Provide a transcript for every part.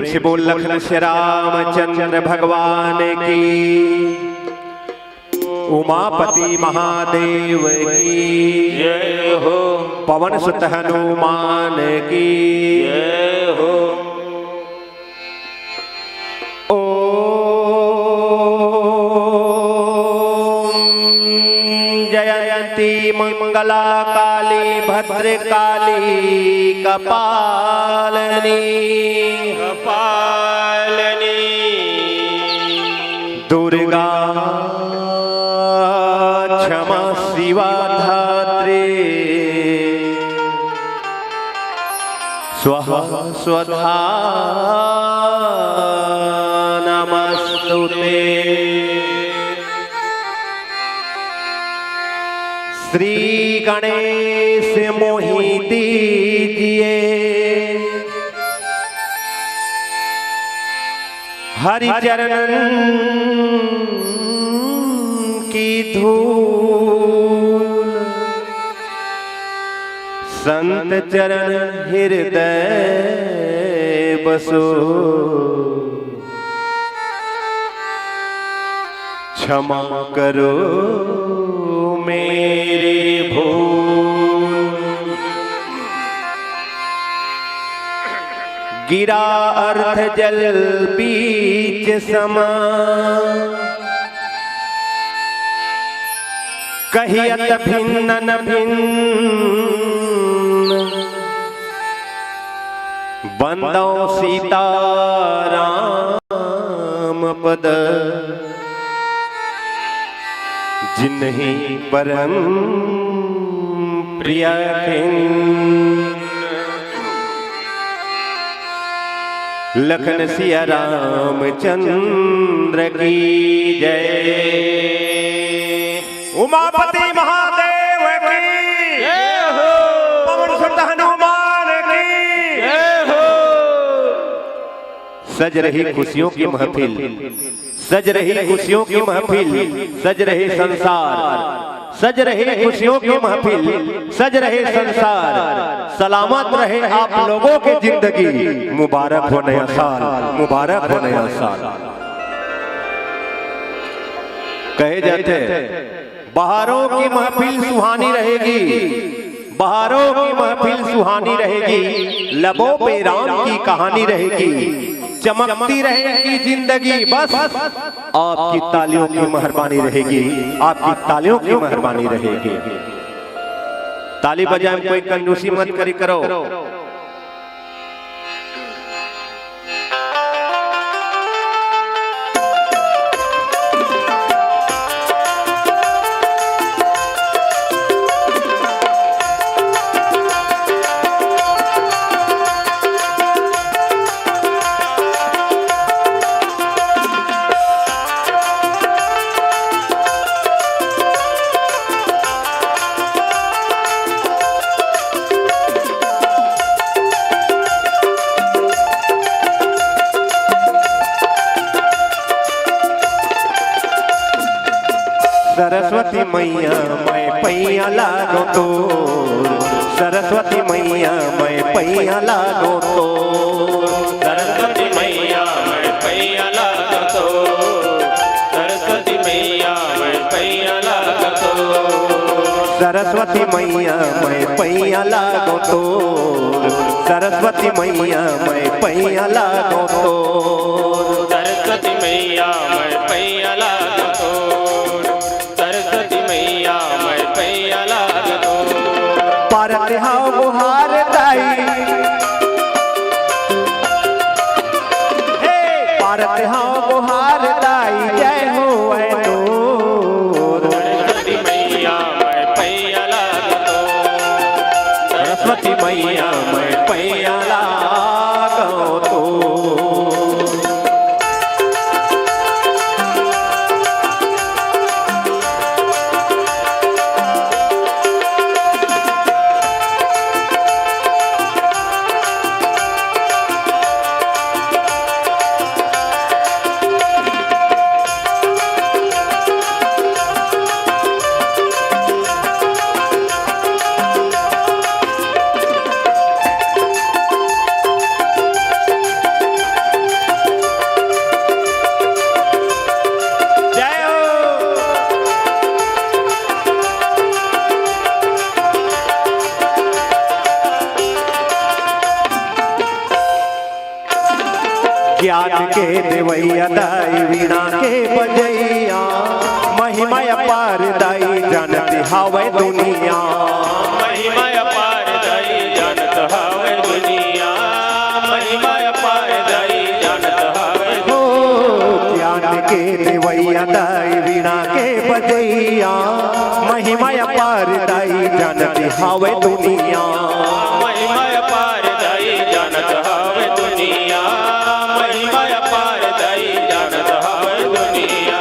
से बोल लखन श्री रामचंद्र भगवान की, उमापति महादेव की जय हो, पवन सुत हनुमान की जय हो। जयंती मंगला काली भद्रकाली कपालनी कपालनी दुर्गा क्षमा शिवा धात्री स्वाहा स्वधा नमस्तुते। श्री गणेश मोहि दीजिए, हरि चरण की धूल, संत चरण हृदय बसो, क्षमा करो मेरे भूल। गिरा अर्थ जल बीच समा, कहियत भिन्न न भिन्न, बंदो सीताराम पद, जिन्हीं परम प्रिय लखन सिया रामचंद्र की जय। उमापति महादेव की जय हो, पवन सुत हनुमान की जय हो। सज रही खुशियों की महफिल, सज रही खुशियों की महफिल, सज रहे संसार, सज रहे खुशियों की महफिल, सज रहे संसार। सलामत रहे आप लोगों की जिंदगी, मुबारक हो नया साल, मुबारक हो नया साल। कहे जाते बहारों की महफिल सुहानी रहेगी, बहारों की महफिल सुहानी रहेगी, लबों पे राम की कहानी रहेगी, चमकती रहेगी जिंदगी, बस आपकी तालियों की मेहरबानी रहेगी, आपकी तालियों की मेहरबानी रहेगी। ताली बजाए कोई कंजूसी मत करी करो। सरस्वती मैया मैं पैया लागो तो, सरस्वती मैया मैं पैया लागो तो, सरस्वती मैया मैं पैया लागो तो, सरस्वती मैया मैं पैया लागो तो, सरस्वती मैया मैं पैया लागो तो, सरस्वती मैया मैं पैया लागो तो, सरस्वती मैया मैं पैया लागो तो, सरस्वती मैया मैं पैया लागो तो। पारत हाउ गुहार दाई, हे पारत हाउ गुहार दाई, जय हो ऐ नूर। सरस्वती मैया मैं पैया लागो तो, सरस्वती मैया मैं पैया लागो तो। ज्ञान के देवैया दाई वीणा के बजैया महिमा अपार दाई जानती हावे दुनिया महिमा अपार दाई जानत हावे दुनिया महिमा अपार दाई जानत हावे हो ज्ञान के देवैया दाई वीणा के बजैया महिमा अपार दाई जानती हावे दुनिया महिमा अपार दाई जानत हावे दुनिया महिमा अपार दाई जानत हावे दुनिया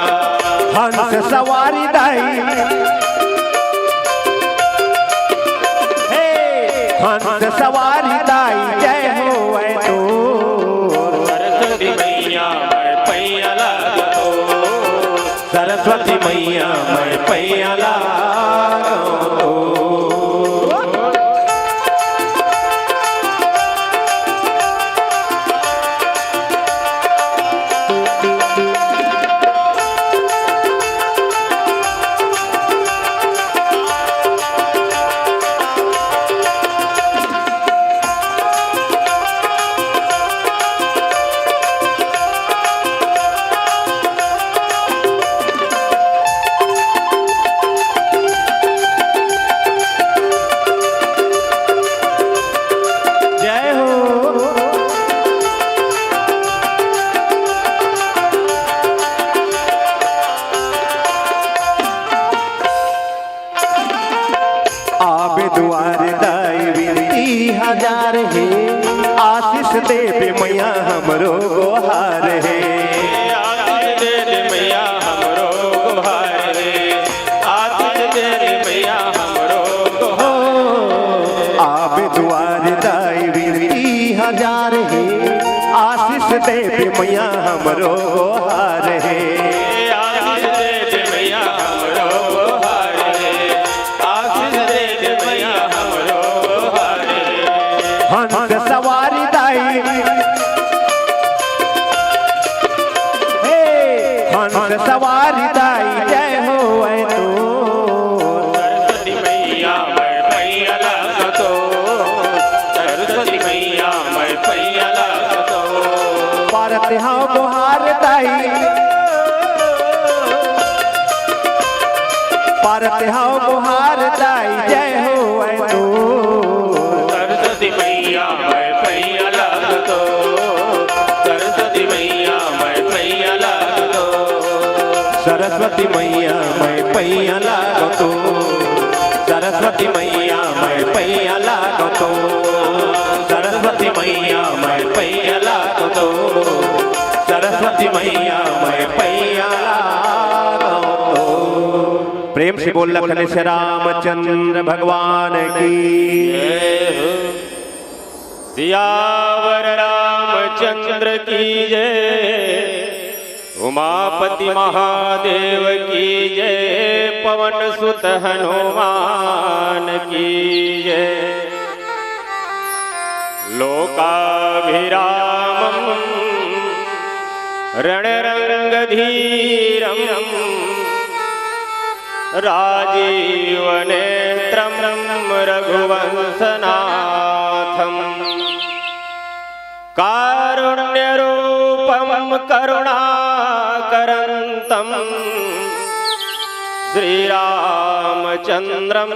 हंस सवारी दाई हंस सवारी दाई जय हो तो सरस्वती मैया मैं पैया लागतो सरस्वती मैया मैं पैया लागो हजार है आशीष दे पे मैया हमरो गोहार है आशीष दे दे मैया हमरो गोहार है आशीष दे दे मैया हमरो गोहार आप द्वार दाई विनती हजार है आशीष दे पे मैया हमरो गोहार है आशीष दे दे मैया हमरो गोहार है आशीष दे दे मैया हमरो गोहार हंस सवारी दाई हंस सवारी दाई जय हो तो सरस्वती मैया मैं पैया लागतो सरस्वती मैया मैं पैया लागतो पारत हाँ गुहार दाई पारत हाँ गुहार दाई जय हो तो सरस्वती मैया मैं पैया लागतो सरस्वती मैया मैं पैया लागतो सरस्वती मैया मैं पैया लागतो सरस्वती मैया मैं पैया लागतो सरस्वती मैया मैं पैया लागतो सरस्वती मैया मैं पैया लागतो। प्रेम से बोल लखन से रामचंद्र भगवान की सियावर रामचंद्र की जय उमापति महादेव की जय पवन सुत हनुमान की जय लोकाभिरामं रणरंगधीरं राजीवनेत्रं रघुवंशनाथं कारुण्यरूपं करुणाकरन्तं श्रीरामचन्द्रं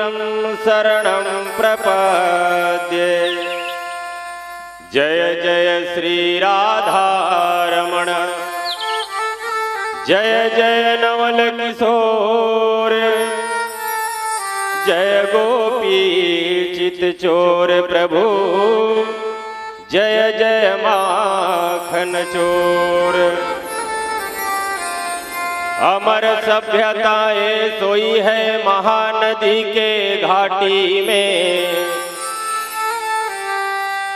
शरणं प्रपद्ये जय जय श्री राधारमण जय जय नवल किशोर जय गोपी चित चोर प्रभु जय जय माखन चोर अमर सभ्यताएं सोई है महानदी के घाटी में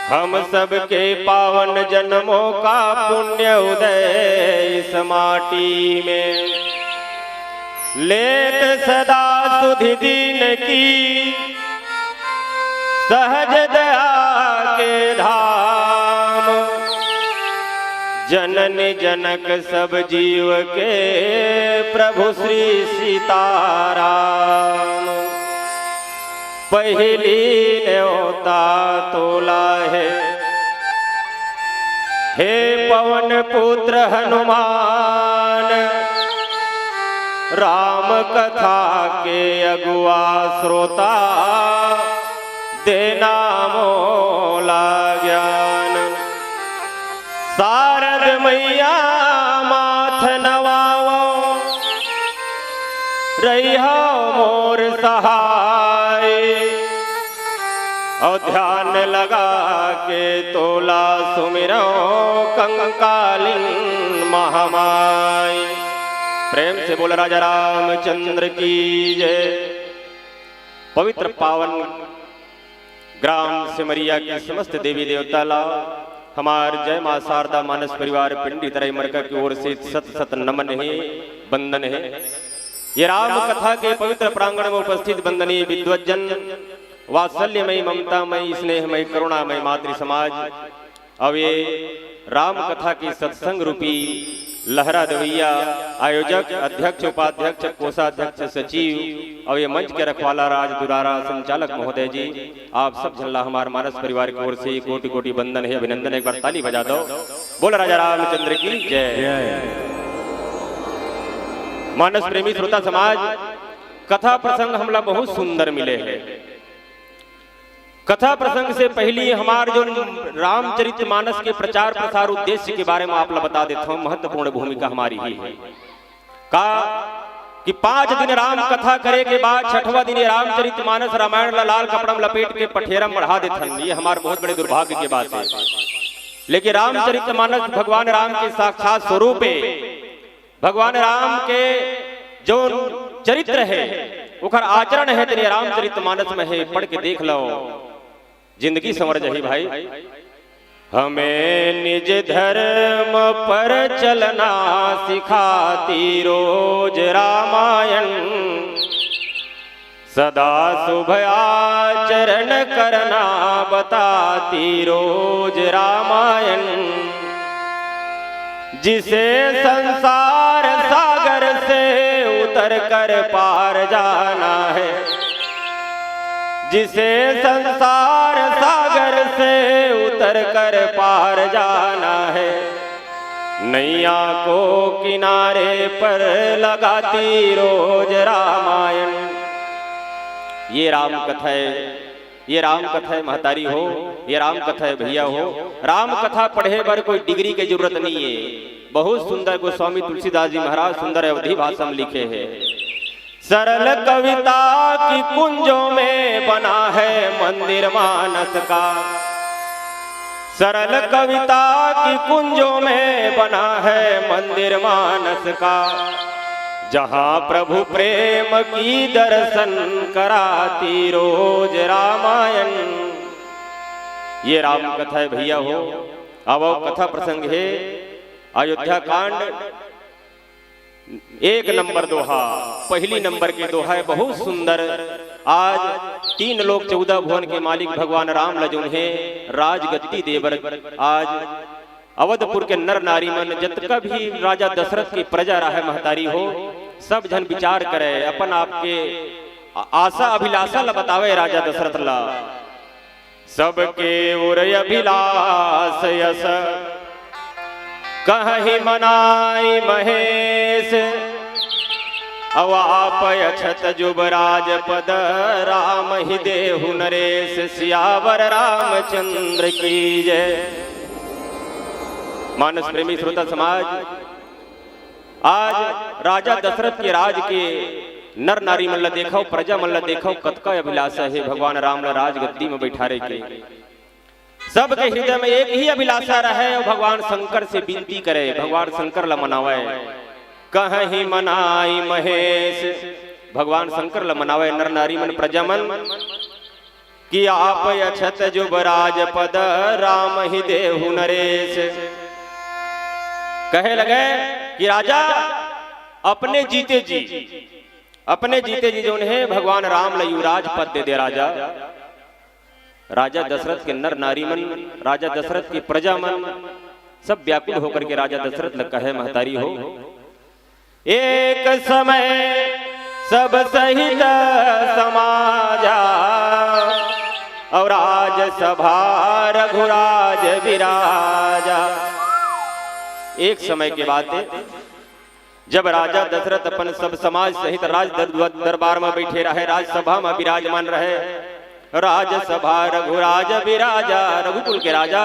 हम सबके पावन जन्मों का पुण्य उदय इस माटी में लेत सदा सुधि दीन की सहज दया के धाम जननी जनक सब जीव के प्रभु श्री सीताराम पहली न्योता तोला है हे पवन पुत्र हनुमान, राम कथा के अगुआ श्रोता, देना मोला ज्ञान। शारद मैया माथ नवाओ, रहिया मोर सहाय। और ध्यान लगा के तोला सुमिरो, कंकालिन महामाई। प्रेम से बोल राजा रामचंद्र की जय। पवित्र पावन ग्राम सिमरिया की समस्त देवी देवता ला हमार जय मां शारदा मानस परिवार पिंडी तरई मरका की ओर से सत सत नमन है, बंदन है। ये राम कथा के पवित्र प्रांगण में उपस्थित बंदनीय विद्वज्जन, वात्सल्यमयी, ममतामयी, स्नेहमयी, करुणामयी मातृ समाज, अब ये राम कथा की सत्संग रूपी लहरा दवैया आयोजक, अध्यक्ष, उपाध्यक्ष, कोषाध्यक्ष, सचिव और ये मंच के रखवाला राज दुरारा संचालक महोदय जी, आप सब झल्ला हमारे मानस परिवार की ओर से कोटि कोटि बंदन है, अभिनंदन। एक बार ताली बजा दो। बोल राजा रामचंद्र की जय। मानस प्रेमी श्रोता समाज, कथा प्रसंग हमला बहुत सुंदर मिले हैं। कथा प्रसंग से पहले हमारे जो रामचरित मानस के प्रचार प्रसार उद्देश्य के बारे में आप बता देता हूं। महत्वपूर्ण भूमिका हमारी ही है का कि 5 दिन राम कथा करे के बाद 6वां दिन रामचरित मानस रामायण लाल कपड़ा में लपेट के पठेरम बढ़ा देथन। ये हमारे बहुत बड़े दुर्भाग्य की बात है। लेकिन रामचरित मानस भगवान राम के साक्षात स्वरूप है। भगवान राम के जो चरित्र है उखर आचरण है तेरे रामचरित मानस में है। पढ़ के देख लो, जिंदगी संवर जही भाई। हमें निज धर्म पर चलना सिखाती रोज रामायण, सदा शुभ आचरण करना बताती रोज रामायण। जिसे संसार सागर से उतर कर पार जाना है, जिसे संसार सागर से उतर कर पार जाना है, नैया को किनारे पर लगाती रोज रामायण। ये राम कथा है, ये राम कथा है महतारी हो, ये राम कथा है भैया हो। राम कथा पढ़े पर कोई डिग्री की जरूरत नहीं है। बहुत सुंदर गोस्वामी तुलसीदास जी महाराज सुंदर अवधि भाषा में लिखे हैं। सरल कविता की कुंजों में बना है मंदिर मानस का, सरल कविता की कुंजों में बना है मंदिर मानस का। जहाँ प्रभु प्रेम की दर्शन कराती रोज रामायण। ये राम कथा है भैया हो। अब कथा प्रसंग है अयोध्या कांड 1 नंबर दोहा। पहली नंबर के दोहा है बहुत सुंदर। आज 3 लोग 14 भुवन के मालिक भगवान राम लजुन है राजगद्दी देवर। आज अवधपुर के नर नारी मन जतका भी राजा दशरथ की प्रजा रहा महतारी हो, सब जन विचार करे अपन आपके आशा अभिलाषा ला बतावे राजा दशरथ ला। सबके उर अभिलाष यस कहि मनाई महेश, अवाप अछत जुबराज पद राम ही देहु नरेश। सियावर रामचंद्र की जय। मानस प्रेमी श्रोता समाज, आज राजा दशरथ के राज के नर नारी मन ला देखो, प्रजा मन ला देखो, कतका अभिलाषा है भगवान राम ला राजगद्दी में बैठारे के। सबके हृदय में एक ही अभिलाषा रहे और भगवान शंकर से विनती करे, भगवान शंकर ला मनावे। कहीं मनाई महेश, भगवान शंकर ला मनावे नर नारी मन प्रजा मन कि आप अछत जुबराज पद राम ही देहु नरेश। कहे लगे कि राजा अपने जीते जी, अपने जीते जी जो है भगवान राम ला युवराज पद दे दे राजा। राजा दशरथ के नर नारी मन, राजा दशरथ की प्रजा मन सब व्याकुल होकर के राजा दशरथ लग कहे महतारी हो। एक समय सब सहित समाजा और राज सभा रघुराज विराजा। एक समय की बात है, जब राजा दशरथ अपन सब समाज सहित राज दरबार में बैठे रहे, राजसभा में विराजमान रहे। राजसभा रघुराज विराजा, रघुकुल के राजा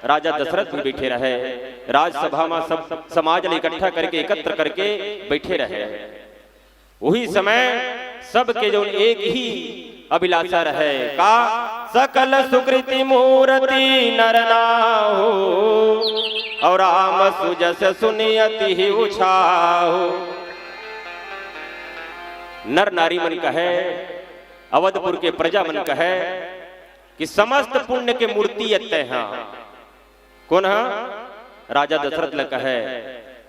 राजा दशरथ भी बैठे रहे। राजसभा में सब समाज ने इकट्ठा करके एकत्र करके बैठे रहे। वही समय सबके जो एक ही अभिलाषा रहे का सकल सुकृति मूर्ति नर ना हो और राम सुजस सुनियति ही उछाहो। नर नारी मन कहे, अवधपुर के प्रजा मन कहे कि समस्त पुण्य के मूर्ति अत्य हैं। कौन है? राजा दशरथ ने कहे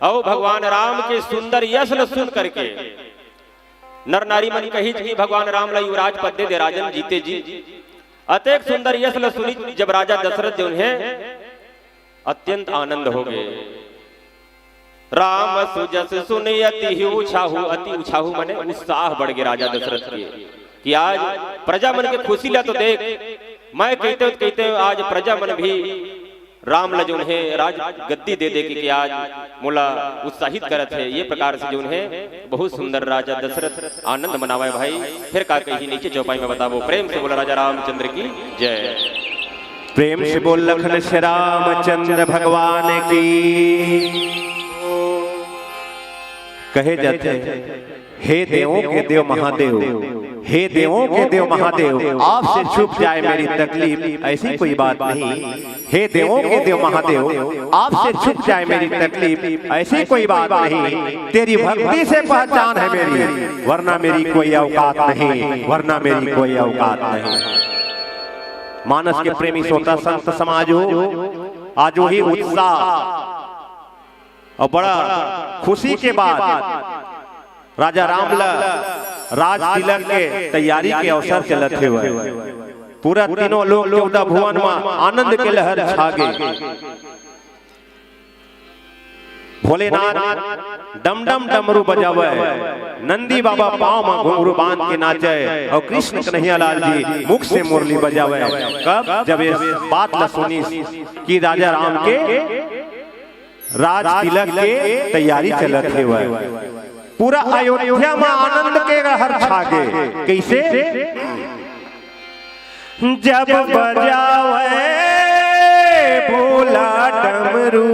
औ भगवान राम के सुंदर यश न सुन करके नर नारी मन कही कि भगवान राम ला युवराज पद दे राजन जीते जी। अतेक सुंदर यश न सुनी जब राजा दशरथ जो है अत्यंत आनंद हो गए। राम सुजस सुनियति ही उछाहू, अति उछाहू मने उत्साह बढ़ गए राजा दशरथ के कि आज प्रजा मन के खुशी ला तो देख। मैं कहते आज प्रजा मन भी राम ला जो है राज गद्दी दे दे कि आज मुला उत्साहित करत है। ये प्रकार से जो है बहुत सुंदर राजा दशरथ आनंद मनावे भाई। फिर का कही नीचे चौपाई में बताबो। प्रेम से बोला राजा रामचंद्र की जय। प्रेम से बोल लखन श्री रामचंद्र भगवान की। कहे जाते हे देवों के देव महादेव, हे देवों के देव महादेव, आपसे छुप जाए मेरी तकलीफ ऐसी कोई बात नहीं। हे देवों के देव महादेव, आपसे छुप जाए मेरी तकलीफ ऐसी कोई बात नहीं। तेरी भक्ति से पहचान है मेरी, वरना मेरी कोई औकात नहीं, वरना मेरी कोई औकात नहीं। मानस के प्रेमी श्रोता संत समाज हो, आज वही उत्साह और बड़ा खुशी के बाद राजा रामला राज तिलक के तैयारी के अवसर चलते हुए पूरा तीनों लोग 14 भुवन में आनंद के लहर छा गए। भोलेनाथ डम डम डमरू बजावे, नंदी बाबा पांव में घुंघरू बांध के नाचे और कृष्ण कन्हैया लाल जी मुख से मुरली बजावे। कब? जब ये बात न सुनी कि राजा राम के राज तिलक के तैयारी चलते हुए पूरा अयोध्या में आनंद के लहर छा गए। कैसे? जब बजावे भोला डमरू,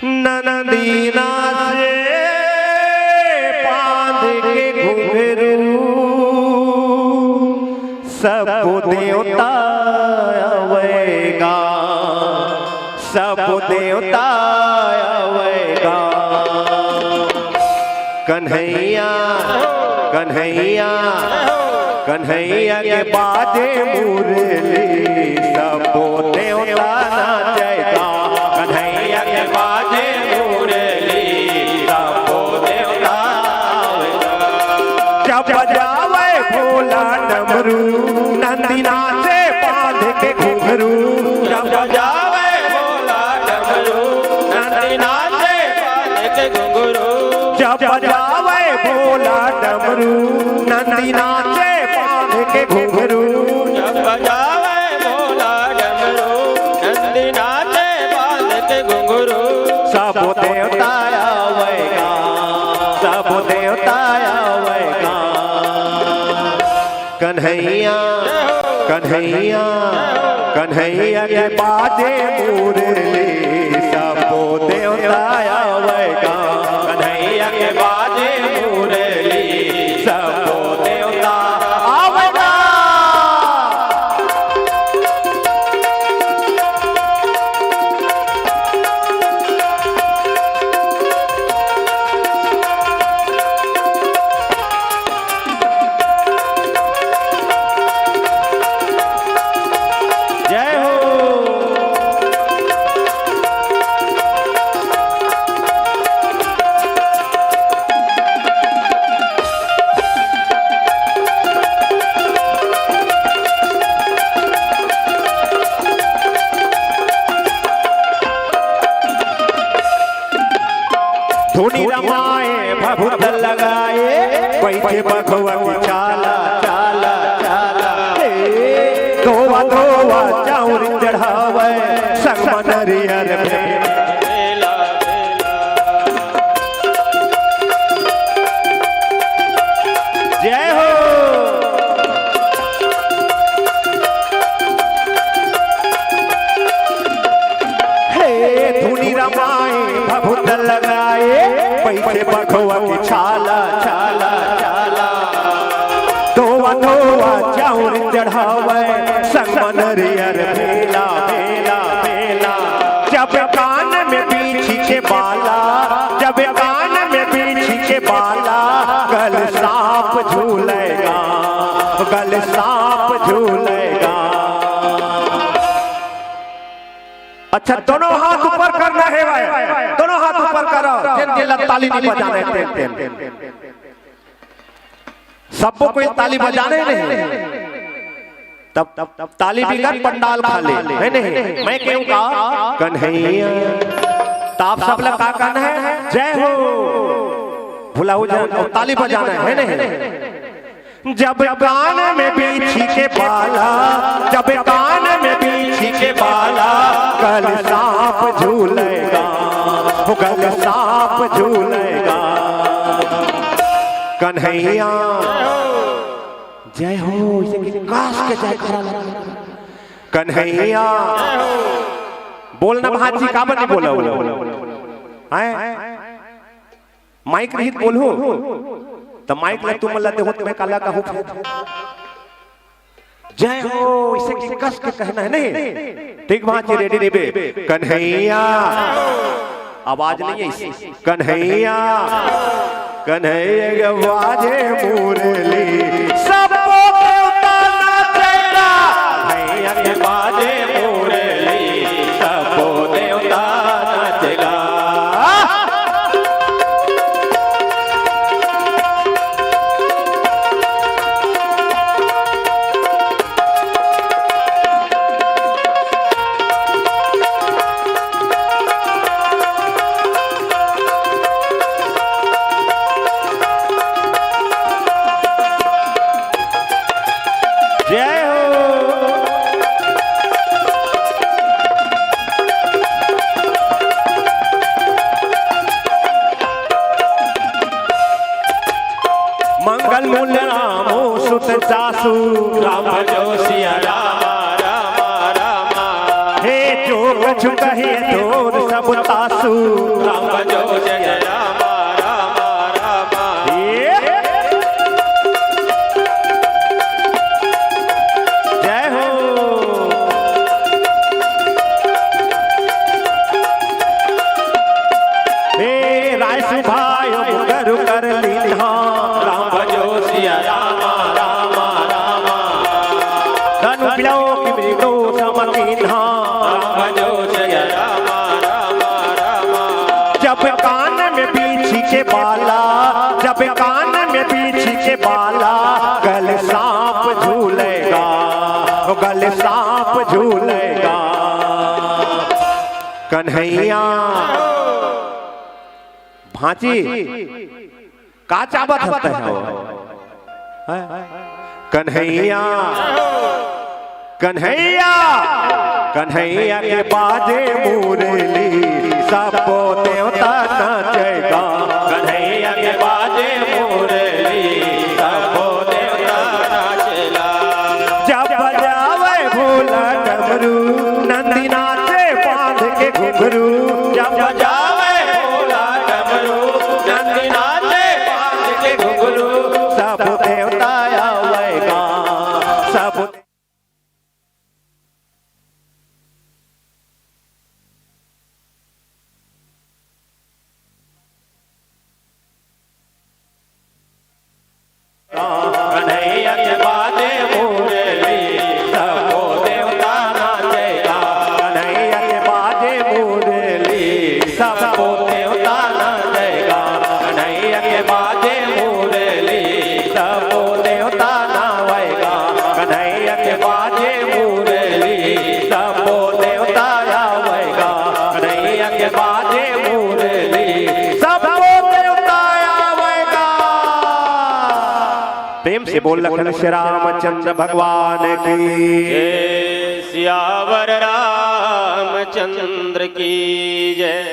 नंदीना से बांध के घुंघरू, सब देवता आवेगा, सब देवता आवेगा। कन्हैया कन्हैया कन्हैया के बाजे मुरली, सब देवता नाचेगा। कन्हैया के बाजे मुरली, सब देवता आवेगा। जब बजावे भोला डमरू, नंदी नाचे बांध के घुंघरू। जब बजावे भोला डमरू, नंदी नाचे बांध के घुंघरू। जब बजावे भोला डमरू, नंदी नाचे बांध के घुंघरू। जब बजावे भोला डमरू, नंदी नाचे बांध के घुंघरू। सब देवता आवेगा, सब देवता आवेगा। कन्हैया कन्हैया कन्हैया के बाजे मुरली, सब देवता आवेगा। कन्हैया के बाजे मुरली, सब देवता आवेगा। जय हो। धुनी रमाए भभूत लगाए, बैठे भगवती चाला चाला चाला। धोवा धोवा चाउर चढ़ावा, चढ़ावे संग मनरियर बेला बेला बेला। जब कान में बीछी के बाला, जब कान में बीछी के बाला, गल सांप झूलेगा, गल सांप झूलेगा। अच्छा दोनों हाथ ऊपर करना है भाई, दोनों हाथ ऊपर करो। जिन ताली नहीं बजाने थे, सबको कोई ताली बजाने नहीं, तब ताली बिगड़ पंडाल खाली है नहीं। मैं क्यों कहा कन्हैया, तो आप सब लोग का कहना है जय हो, भुला हो जाए और ताली बजाना है नहीं। जब कान में बीछी के बाला, जब कान में बीछी के बाला, गल सांप झूलेगा, गल सांप झूलेगा। कन्हैया जय हो, काश के जय करा। कन्हैया बोलना भाजी का नहीं बोला, माइक रहित बोलो तो माइक ले तुम लते हो तुम्हें काला का हो। जय हो इसे कस के कहना है नहीं, ठीक भाजी रेडी रेबे। कन्हैया आवाज नहीं है इसी, कन्हैया कन्हैया के बाजे मुरली, सबको देवता नाचेगा, कन्हैया के बाजे मुरली, सबको देवता नाचेगा। मंगल मूल रामो सुत जासु, राम भजो सिया राम राम राम। हे जो कछु कहे तोर सब तासु, राम भजो जय राम राम राम। जय हो हे राय सुभाय मुगर कर लीधा, राम भजो सिया राम राम राम। धनु बिलो की मृगो समकीन्हा, राम भजो सिया राम राम राम। जब कान में बीछी के बाला, जब कान में बीछी के बाला, गल सांप झूलेगा, गल सांप झूलेगा। कन्हैया भांची का चाबत हंसते हैं कन्हैया, कन्हैया कन्हैया के बाजे मुरली, सबको देवता नाचेगा, कन्हैया के बाजे मुरली, सबको देवता नाचेगा। जब बजावे भोला डमरू, नंदी नाचे बांध के घुंघरू, जब बजावे भोला डमरू, नंदी नाचे बांध के घुंघरू, सब देवता आवेगा, सब कन्हैया के बाजे मुरली, सबको देवता नाचेगा, कन्हैया के बाजे मुरली, सबको देवता नाचेगा, कन्हैया के बाजे मुरली, सबको देवता नावेगा, कन्हैया के बाजे मुरली, सबको देवता आवेगा, कन्हैया के बाजे मुरली, सबको देवता आवेगा। प्रेम से बोल लखन श्री रामचंद्र भगवान की जय, सियावर रामचंद्र की जय।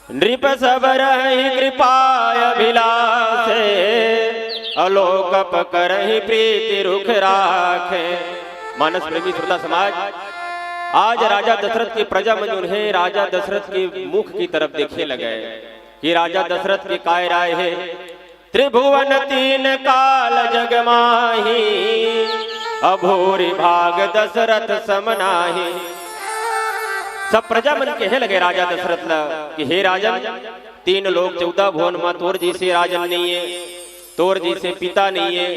नृप सब रहि कृपाय अभिलाषे, अलोकप करहि प्रीति रुख राखे। मानस प्रेमी श्रोता समाज, आज राजा दशरथ की प्रजा में उन्हें राजा दशरथ के मुख की तरफ देखने लगे कि राजा दशरथ की काय राय है। त्रिभुवन तीन काल जग माही, अभूरि भाग दशरथ समनाही। सब प्रजा मन कहे लगे राजा दशरथ ला कि हे राजन, 3 लोग 14 भुवन में तोर जी से राजन नहीं है, तोर जी से पिता नहीं है,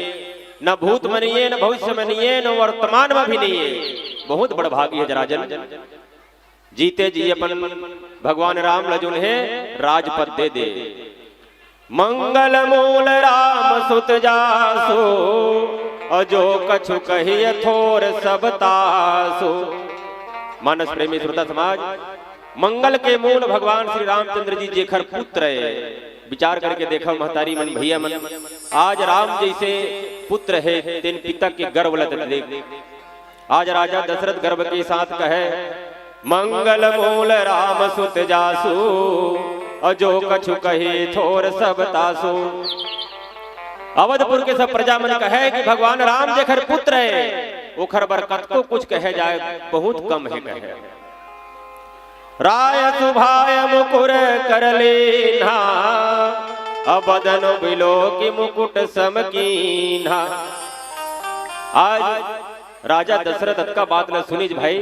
न भूत में नहीं है, न भविष्य में नहीं है, न वर्तमान में भी नहीं है। बहुत बड़ भागी है राजन। जीते जी अपन भगवान राम लजुन है राजपद दे दे। मंगल मूल राम सुत जासो, अजो कछु कहिए थोर सब तासो। मानस प्रेमी श्रोता समाज, मंगल के मूल भगवान श्री रामचंद्र जी जेखर पुत्र है। विचार करके देखो महतारी मन भैया मन, आज राम जैसे पुत्र है तेन पिता के गर्व लत देख। आज राजा दशरथ गर्व के साथ कहे मंगल मूल राम सुत जासु, अजो कछु कहे थोर सब तासु। अवधपुर के सब प्रजा मन कहे कि भगवान राम जेखर पुत्र है, ओखर बरकत को कुछ कहे जाए बहुत कम है कहे। राय सुभाय मुकुर कर लेना, अबदन बिलो की मुकुट समकीना। आज राजा दशरथ का बात न सुनीज भाई,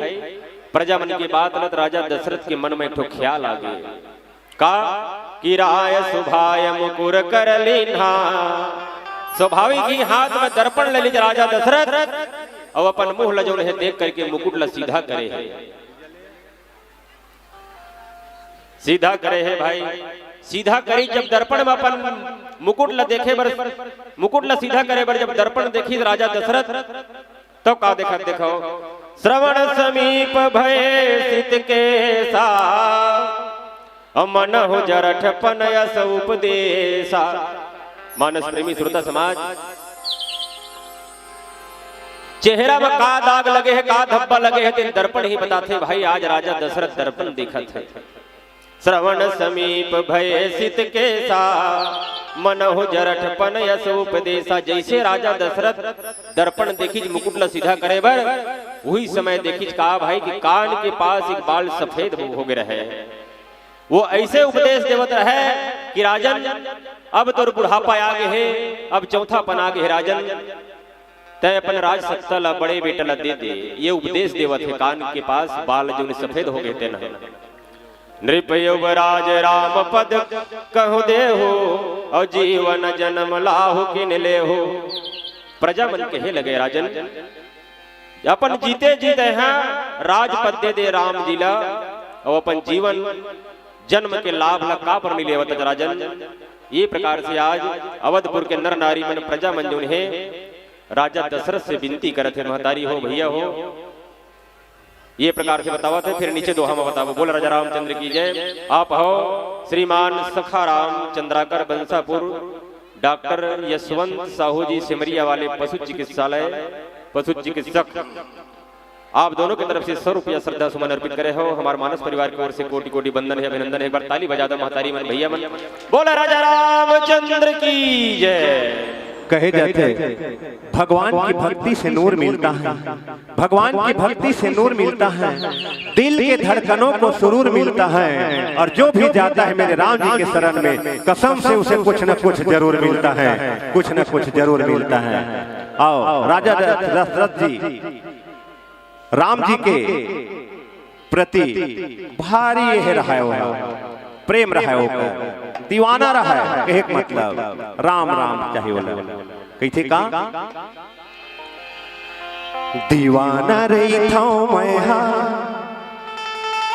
प्रजा मन की बात न राजा दशरथ के मन में एक ख्याल आ गए का कि राय सुभाय मुकुर कर लेना। स्वाभाविक ही हाथ में दर्पण ले लीजिए राजा दशरथ, और अपन मुंह लजो है देख करके मुकुट ला सीधा करे है, सीधा करे है भाई। सीधा करी जब दर्पण में अपन मुकुट ला देखे बर, मुकुट ला सीधा करे बर जब दर्पण देखी राजा दशरथ, तो का देखा देखो श्रवण समीप भय सित के सा, मन हो जरठ पनयस उपदेशा। मानस प्रेमी श्रोता समाज, चेहरा में का दाग लगे है, का धब्बा लगे है, तेरे दर्पण ही बताते भाई। आज राजा दशरथ दर्पण देखा थे। श्रवण समीप भय सित के सा, मन हो जरठ पनयस उपदेशा। जैसे राजा दशरथ दर्पण देखी मुकुट ला सीधा करे बर, वही समय देखी कहा भाई कि कान के पास एक बाल सफेद हो गए रहे। वो ऐसे उपदेश देवत रहे कि राजन अब तो बुढ़ापा आ गए है, अब चौथापन आ गए है राजन, तय अपन राज सत्ता ला बड़े बेटा ला दे दे। ये उपदेश देवत है, कान के पास बाल जो सफेद हो गए थे न। नृप युवराज राम पद कहु दे हो, और जीवन जन्म लाहु किन ले हो। प्रजा मन कहे लगे राजन, अपन जीते जीते हैं राजपद दे दे राम जी ला, और अपन जीवन जन्म के लाभ ला का पर मिले वत राजन। ये प्रकार से आज अवधपुर के नर नारी मन प्रजा मन जो है राजा दशरथ से विनती करत है, महतारी हो भैया हो, ये प्रकार से बतावा थे। फिर नीचे दोहा में बताओ। बोल राजा रामचंद्र की जय। आप हो श्रीमान सखाराम चंद्राकर बंसापुर, डॉक्टर यशवंत साहू जी सिमरिया वाले पशु चिकित्सालय पशु चिकित्सक, आप दोनों की तरफ से 100 रुपया श्रद्धा सुमन अर्पित करे हो। हमारे मानस परिवार की ओर से कोटि कोटि बंदन है, अभिनंदन है। एक बार ताली बजा दो महतारी मन भैया मन। बोला राजा रामचंद्र की जय। कहे जाते भगवान की भक्ति से नूर मिलता है, भगवान की भक्ति से नूर मिलता है, दिल के धड़कनों को सुरूर मिलता है। और जो भी जाता है मेरे राम जी के शरण में, कसम से उसे कुछ न कुछ जरूर मिलता है, कुछ न कुछ जरूर मिलता है। आओ राजा दशरथ जी राम जी के प्रति भारी यह रहा है, प्रेम रहा है, दीवाना रहा है। एक मतलब राम राम चाहिए बोला कैसे का दीवाना रही था मैं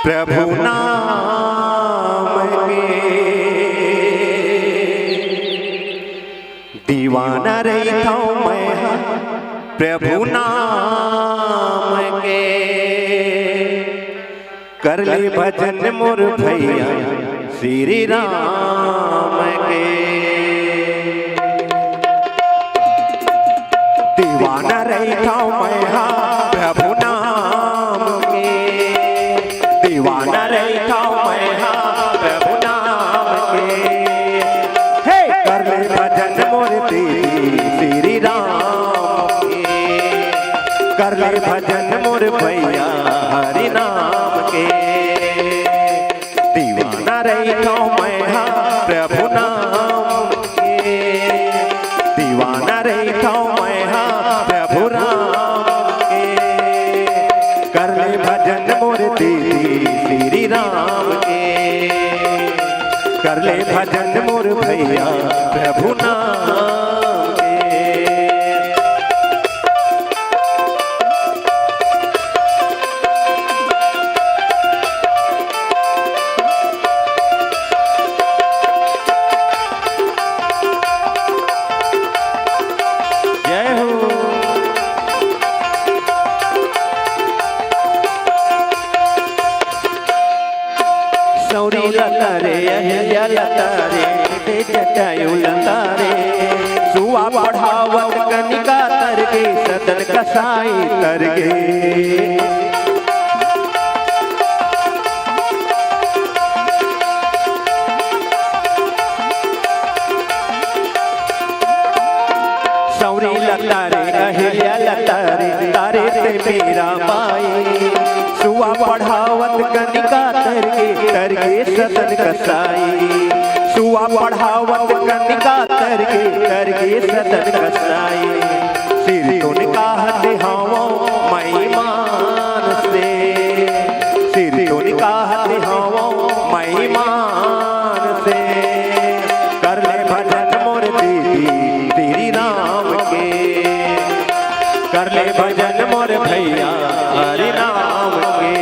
प्रभु नाम के, दीवाना रही था मैं प्रभु नाम के। कर ले भजन मोर भैया श्री राम के, दीवाना रही था मैं प्रभु नाम के, दीवाना रही था मैं प्रभु नाम के। हे कर ले भजन मोर श्री राम के, कर ले भजन मोर भैया हरि नाम के। दीवाना रही था मैं प्रभु नाम के। लतारे अहिल्या लतारे ते जटायु लतारे सुआ बढ़ावत कनिका तरगे सदन कसाई तरगे सौरी लतारे अहिल्या लतारे तारे ते मेरा माई सुआ बढ़ावत कनिका तरगे सदन कसाई सुआ बढ़ावत कनिका तरगे सदन कसाई सिर तुन कहते हावो मई मान से सिर तुन कहते हावो मई मान से कर ले भजन मोर दीदी तेरी राम के कर ले भजन मोर भैया हरि नाम के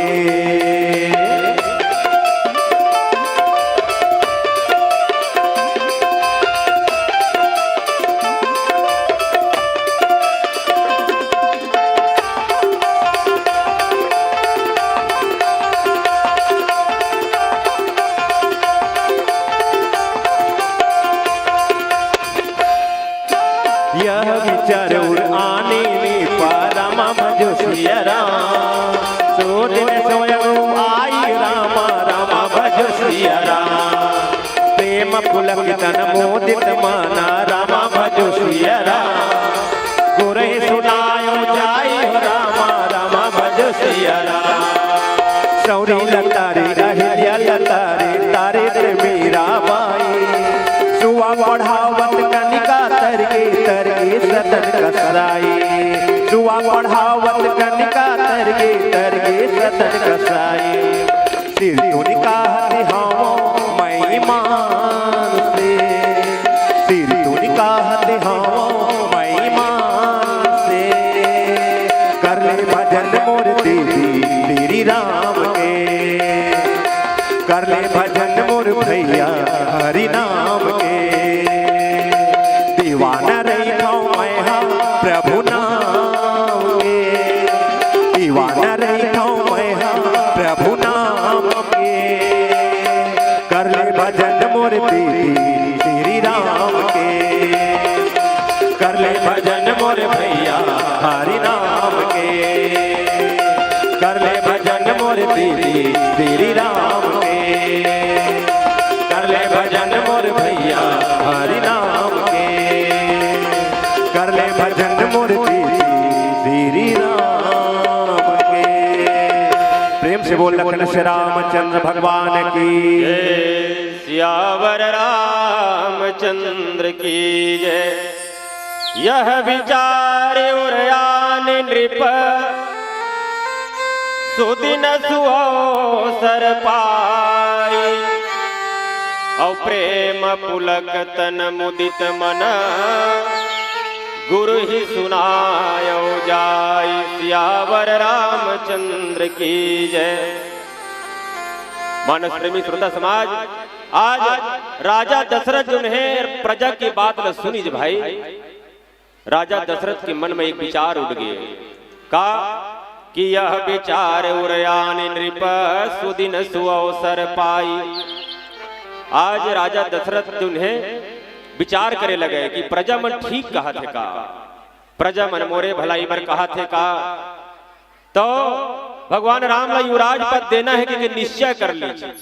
यह विचार आने में पारमा भजो सिया राम सोने सोयम आई रामा रामा भजो सिया राम प्रेम पुलक तन मोदित माना रामा भजो सिया राम गुरे सुनायो जाई रामा रामा भजो सिया राम सौरी लतारे अहिल्या लतारे तारे ते मेरा बाई सुआ बढ़ावत कनिका तरगे सदन कसाई सुआ बढ़ावत कनिका तरगे सदन कसाई सिर तुन कहते हावो मई मान से सिर तुन कहते हावो मई मान से कर ले भजन मोर दीदी तेरी राम के कर ले भजन मोर भैया हरि नाम के दीवाना रही मैं हम प्रभु नाम के दीवाना रही मैं हम प्रभु नाम के कर ले भजन मोर दीदी श्री राम के कर ले भजन मोर भैया हरि नाम के कर ले भजन मोर दीदी श्री राम के कर ले भजन मोर भैया हरि नाम के कर ले भजन मोर श्री राम के प्रेम से बोल लखन श्री रामचंद्र भगवान की जय सियावर रामचंद्र की जय। यह विचार उरयान नृप सुदिन सुअवसर पाई और प्रेम पुलक तन मुदित मन गुरु ही सुनायो जाई सियावर रामचंद्र की जय। मानस प्रेमी श्रोता समाज, आज राजा दशरथ जो है प्रजा की बात न सुनी भाई। राजा दशरथ के मन में एक विचार उठ गए का कि यह विचार उरयान नृप सुदिन सुअवसर पाई। आज राजा दशरथ जो है विचार करे लगे कि प्रजा मन ठीक कहा थे का, प्रजा मन मोरे भलाई बर कहा थे का, तो भगवान राम ला युवराज पद देना है कि निश्चय कर लीजिए।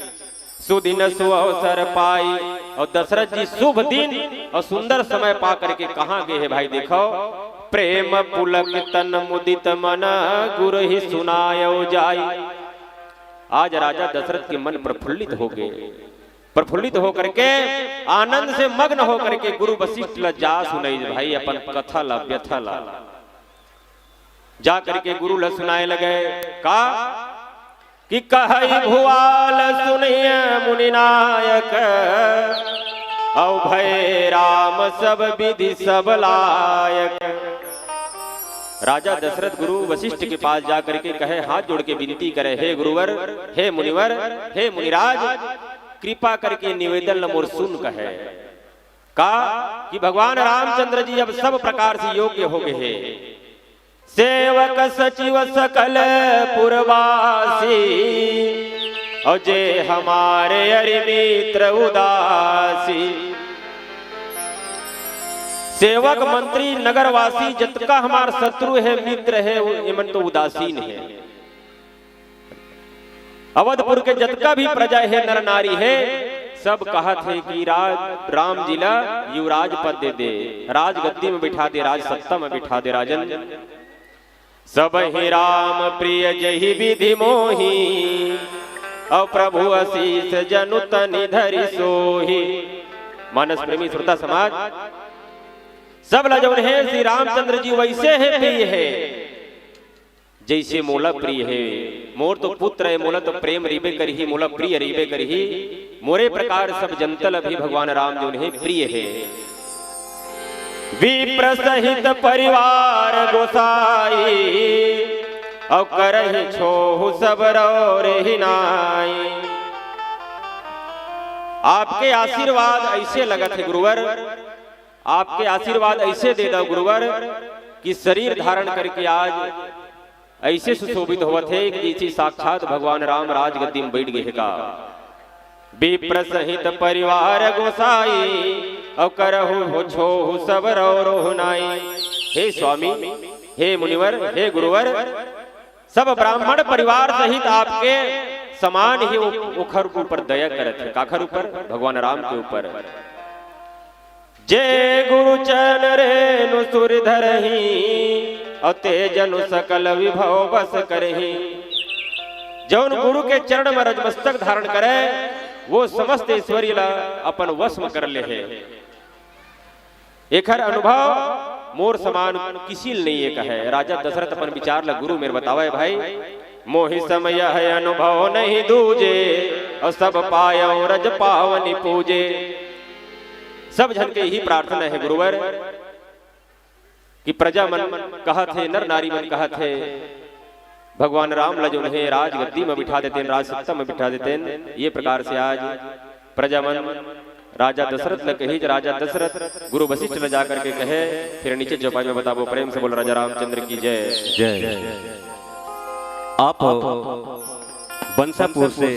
सुदिन सुअवसर पाई और दशरथ जी शुभ दिन और सुंदर समय पा करके कहाँ गए हैं भाई। देखो, प्रेम पुलक तन मुदित मन गुरु ही सुनायो जाई। आज राजा दशरथ के मन प्रफुल्लित हो गए, प्रफुल्लित होकर के आनंद से मग्न होकर के गुरु वशिष्ठ ला जा सुनाई भाई अपन कथा ला व्यथा ला। जा करके गुरु ला सुनाए लगे का कि कहई भुआल सुनिय मुनिनायक औ भय राम सब विधि सब लायक। राजा दशरथ गुरु वशिष्ठ के पास जाकर के कहे, हाथ जोड़ के विनती करे, हे गुरुवर, हे मुनिवर, हे मुनिराज, कृपा करके निवेदन मोर सुन कहे का कि भगवान रामचंद्र जी अब सब प्रकार से योग्य हो गए हैं। सेवक सचिव सकल पुरवासी और जे हमारे अरि मित्र उदासी, सेवक मंत्री नगरवासी जतका हमार शत्रु है मित्र है एमन तो उदासीन है। अवधपुर के जतका भी प्रजा है नर नारी है सब कहा थे कि राम जिला युवराज पद दे दे, राज गद्दी में बिठा दे, राज सत्ता में बिठा दे राजन। सब ही राम प्रिय जही विधि मोही, और प्रभु आशीष जनु तनि धरि सोही। मानस प्रेमी श्रोता समाज सब लजौन है श्री रामचंद्र जी वैसे है प्रिय है जैसे मोला प्रिय है। मोर तो पुत्र है मोला तो प्रेम रीबे करही, मोला प्रिय रीबे करही। मोरे प्रकार सब जनतल अभी भगवान राम जो है प्रिय है। विप्र सहित परिवार गोसाई, और करहि छोहु सब रौरे नाई। आपके आशीर्वाद ऐसे लगत है गुरुवर, आपके आशीर्वाद ऐसे दे दो गुरुवर कि शरीर धारण करके आज ऐसे सुशोभित होवत है कि जैसे साक्षात भगवान राम राज गद्दी में बैठ गए का। विप्र सहित परिवार गोसाई, और करहु हो छोहु सब रौरो नाई। हे स्वामी, हे मुनिवर, हे गुरुवर, सब ब्राह्मण परिवार सहित आपके समान ही उखर ऊपर दया करत है। काखर ऊपर? भगवान राम के ऊपर। जय गुरु चरण रेणु सुर धरही, और तेजनु सकल विभव बस करही। जौन गुरु के चरण में रजमस्तक धारण करे वो समस्त ऐश्वर्य ला अपन वश में कर ले है। एकर अनुभव मोर समान किसी नहीं है कहे। राजा दशरथ अपन विचार ला गुरु मेरे बतावे भाई, मोहि समय है अनुभव नहीं दूजे, और सब पायो रज पावनी पूजे। सब जन के ही प्रार्थना है गुरुवर कि प्रजा मन कहा थे, नर नारी मन कहा थे भगवान राम ला जो है राज गद्दी में बिठा देते, राज सत्ता में बिठा देते। ये प्रकार से आज प्रजा मन राजा दशरथ ने कही, राजा दशरथ गुरु वशिष्ठ ले जाकर के कहे। फिर नीचे चौपाई में बताबो। प्रेम से बोल राजा रामचंद्र की जय जय। आप बंसापुर से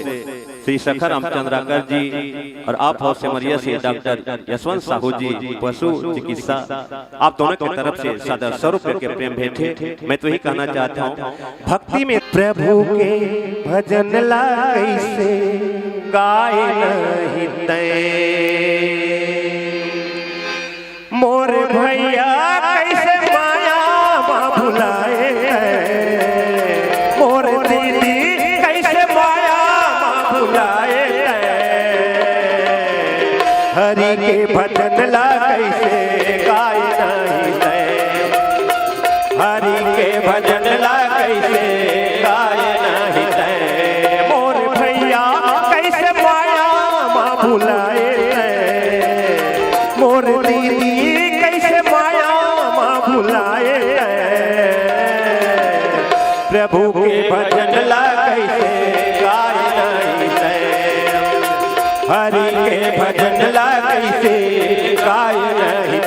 श्री सखा रामचंद्राकर जी और आप हो सिमरिया से डॉक्टर यशवंत साहू जी पशु चिकित्सा, आप दोनों की तरफ से सदा 100 रुपए के प्रेम भेंटे। मैं तो ही कहना चाहता हूँ, भक्ति में प्रभु के भजन ला कैसे गाए नहीं मोर भैया कैसे माया माँ भुलाए, मोर दीदी कैसे माया माँ भुलाए। हरि के भजन ला कैसे गाय नहीं, हरि के भजन ला कैसे गाय नहीं। मोर भैया कैसे माया माँ भुलाए, मोर दीदी कैसे माया माँ भुलाए। प्रभु के भजन ला कैसे गाय नहीं, हरि के भजन ला कैसे गाय नहीं।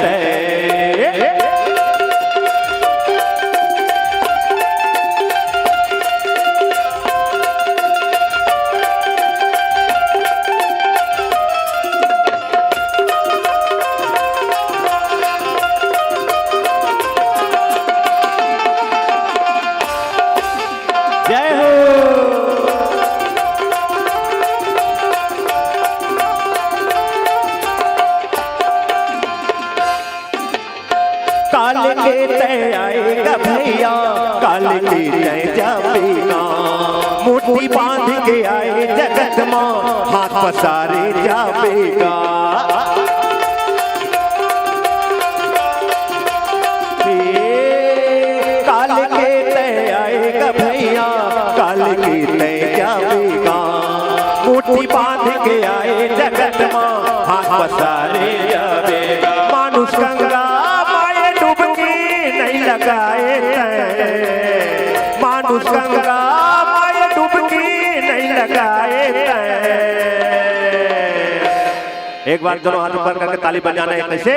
काल के तय आएगा भैया, काल के तय जाएगा। मुट्ठी बांध के आए जगत माँ, हाथ पसारे जाएगा। काल के तय आएगा भैया, काल के तय जाएगा। मुट्ठी बांध के आए जगत माँ, हाथ पसारे जाएगा। मानुष गंगा नहीं लगाए, मानुष गंगा माया डुबकी नहीं लगाए। एक बार दोनों हाथ ऊपर करके ताली बजाना है कैसे?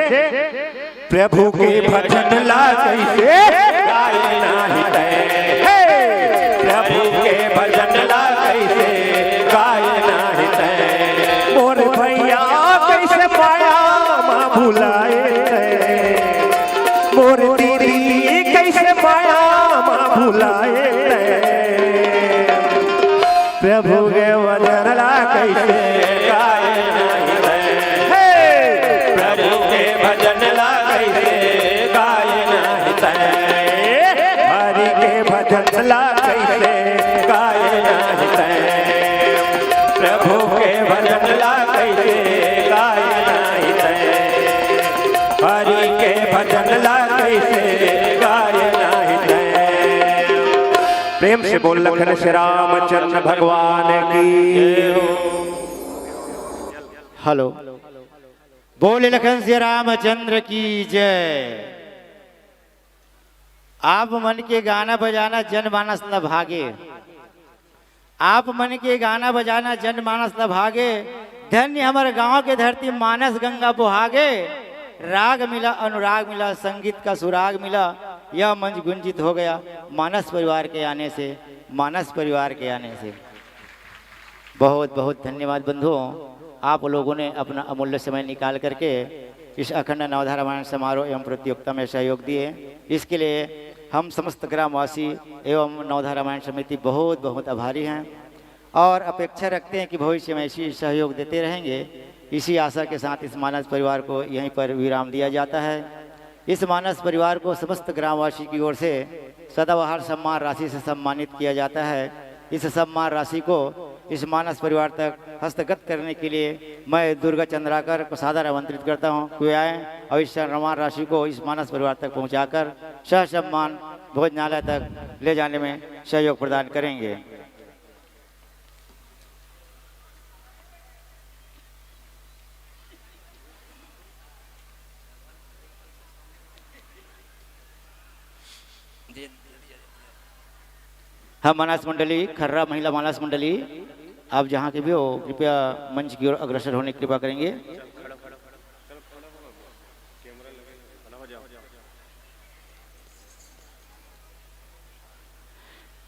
प्रभु के भजन ला कैसे गाय नहीं, प्रभु के भजन ला कैसे गाय मोर दीदी कैसे माया माँ भुलाए प्रभु के वचन ला कैसे गाए प्रभु के भजन ला कैसे गाए नहीं तै हरि के भजन ला कैसे गाए नहीं तै प्रभु के भजन ला कैसे गाए नहीं तै हरि के भजन ला कैसे गाए नहीं तै प्रेम से बोल लखन श्री रामचंद्र भगवान की। हेलो, बोले लखन श्री रामचंद्र की जय। आप मन के गाना बजाना जनमानस न भागे, आप मन के गाना बजाना जनमानस न भागे। धन्य हमारे गांव के धरती मानस गंगा बुहागे। राग मिला अनुराग मिला संगीत का सुराग मिला। यह मंच गुंजित हो गया मानस परिवार के आने से, मानस परिवार के आने से। बहुत बहुत धन्यवाद बंधुओं, आप लोगों ने अपना अमूल्य समय निकाल करके इस अखंड नवधारा रामायण समारोह एवं प्रतियोगिता में सहयोग दिए। इसके लिए हम समस्त ग्रामवासी एवं नवधारा रामायण समिति बहुत बहुत आभारी हैं और अपेक्षा रखते हैं कि भविष्य में इसी सहयोग देते रहेंगे। इसी आशा के साथ इस मानस परिवार को यहीं पर विराम दिया जाता है। इस मानस परिवार को समस्त ग्रामवासी की ओर से सदाबहार सम्मान राशि से सम्मानित किया जाता है। इस सम्मान राशि को इस मानस परिवार तक हस्तगत करने के लिए मैं दुर्गा चंद्राकर को सादर आमंत्रित करता हूं कि आएँ और इस सम्मान राशि को इस मानस परिवार तक पहुंचाकर सह सम्मान भोजनालय तक ले जाने में सहयोग प्रदान करेंगे। हम मानस मंडली खर्रा महिला मानस मंडली, आप जहाँ के भी हो कृपया मंच की ओर अग्रसर होने की कृपा करेंगे।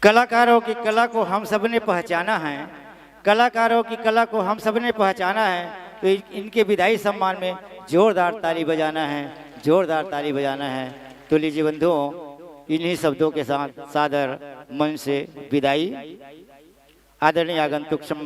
कलाकारों की कला को हम सब ने पहचाना है, कलाकारों की कला को हम सब ने पहचाना है, तो इनके विदाई सम्मान में जोरदार ताली बजाना है, जोरदार ताली बजाना है। तो लीजिए बंधुओं, इन्हीं शब्दों के साथ सादर मन से विदाई। आदरणीय आगंतुक सम्मान